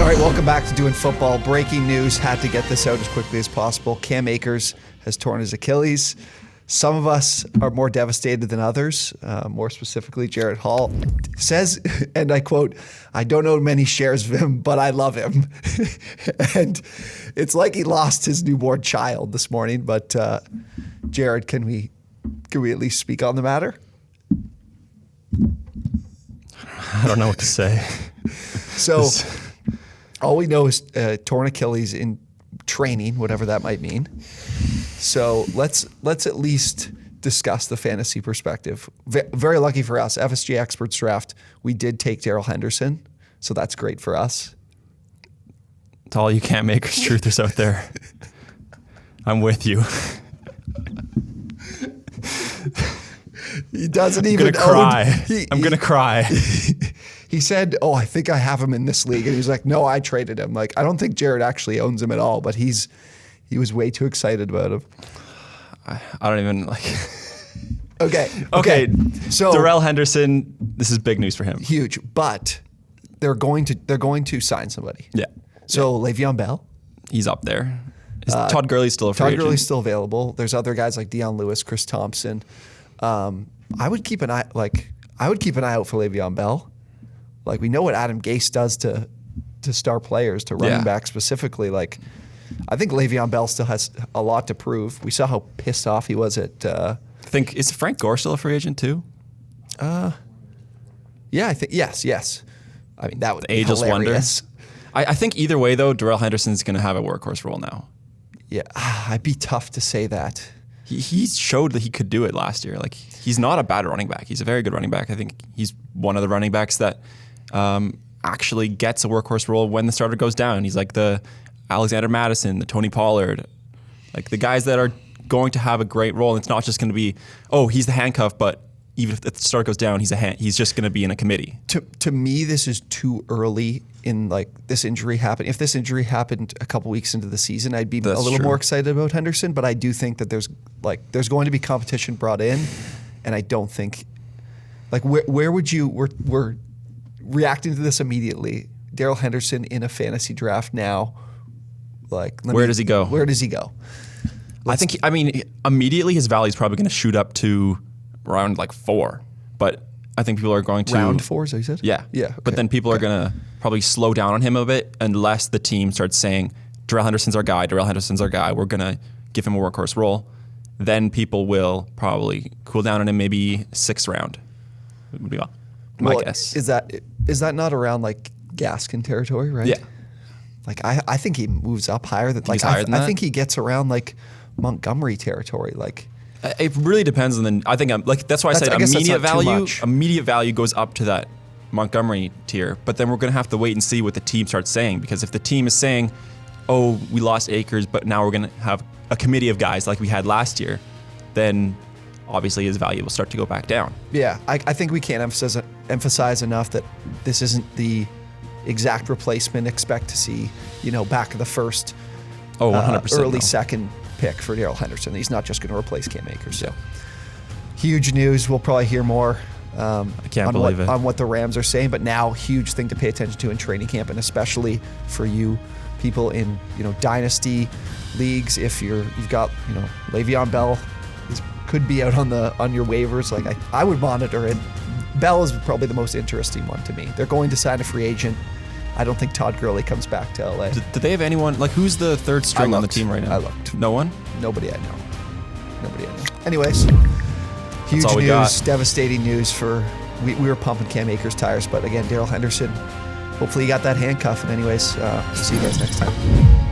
right, welcome back to Doing Football. Breaking news, had to get this out as quickly as possible. Cam Akers has torn his Achilles. Some of us are more devastated than others. More specifically, Jared Hall says, and I quote, "I don't know many shares of him, but I love him." And it's like he lost his newborn child this morning. But Jared, can we at least speak on the matter? I don't know what to say. So all we know is torn Achilles in training, whatever that might mean. So let's at least discuss the fantasy perspective. Very lucky for us, FSG Experts Draft, we did take Darrell Henderson, so that's great for us. To all you Cam Akers truthers out there, I'm with you. He doesn't even I'm gonna cry. He said, "Oh, I think I have him in this league," and he's like, "No, I traded him." Like, I don't think Jared actually owns him at all, but he was way too excited about him. I don't even like. Okay. So Darrell Henderson, this is big news for him. Huge, but they're going to sign somebody. Yeah. So Le'Veon Bell, he's up there. Is Todd Gurley still a free agent? Todd Gurley's still available. There's other guys like Deion Lewis, Chris Thompson. I would keep an eye out for Le'Veon Bell. Like, we know what Adam Gase does to star players, to running back specifically. Like, I think Le'Veon Bell still has a lot to prove. We saw how pissed off he was at. I think, is Frank Gore still a free agent too? Yeah, I think yes. I mean, that would be ageless hilarious. Wonder. I think either way though, Darrell Henderson's going to have a workhorse role now. Yeah, I'd be tough to say that. He showed that he could do it last year. Like, he's not a bad running back. He's a very good running back. I think he's one of the running backs that actually gets a workhorse role when the starter goes down. He's like the Alexander Madison, the Tony Pollard, like the guys that are going to have a great role. And it's not just going to be, oh, he's the handcuff, but even if the starter goes down, he's just going to be in a committee. To me, this is too early in like this injury happened. If this injury happened a couple weeks into the season, I'd be a little more excited about Henderson. But I do think that there's going to be competition brought in, and I don't think like where would you we're reacting to this immediately. Darrell Henderson in a fantasy draft now. Like, where does he go? Where does he go? I mean, immediately his value is probably going to shoot up to around like 4, but I think people are going to round 4. Is that what you said? Yeah. Okay. But then people are going to probably slow down on him a bit unless the team starts saying, Darrell Henderson's our guy. We're going to give him a workhorse role. Then people will probably cool down on him maybe 6th round. Would be my guess. Is that not around like Gaskin territory, right? Yeah. Like, I think he moves up higher than like higher than that? I think he gets around like Montgomery territory. Like, it really depends on the. I think that's why I said immediate value goes up to that Montgomery tier. But then we're going to have to wait and see what the team starts saying, because if the team is saying, "Oh, we lost Akers, but now we're going to have a committee of guys like we had last year," then obviously his value will start to go back down. Yeah, I think we can't emphasize enough that this isn't the exact replacement. Expect to see, back of the first, 100%, early second pick for Darrell Henderson. He's not just going to replace Cam Akers. So huge news. We'll probably hear more I can't believe it. On what the Rams are saying, but now huge thing to pay attention to in training camp, and especially for you people in dynasty leagues. If you've got Le'Veon Bell could be out on your waivers. Like, I would monitor it. Bell is probably the most interesting one to me. They're going to sign a free agent. I don't think Todd Gurley comes back to LA. Do they have anyone, like, who's the third string on the team right now? I looked. No one? Nobody I know. Anyways, huge news, got. Devastating news we were pumping Cam Akers tires, but again, Darrell Henderson, hopefully he got that handcuff. And anyways, see you guys next time.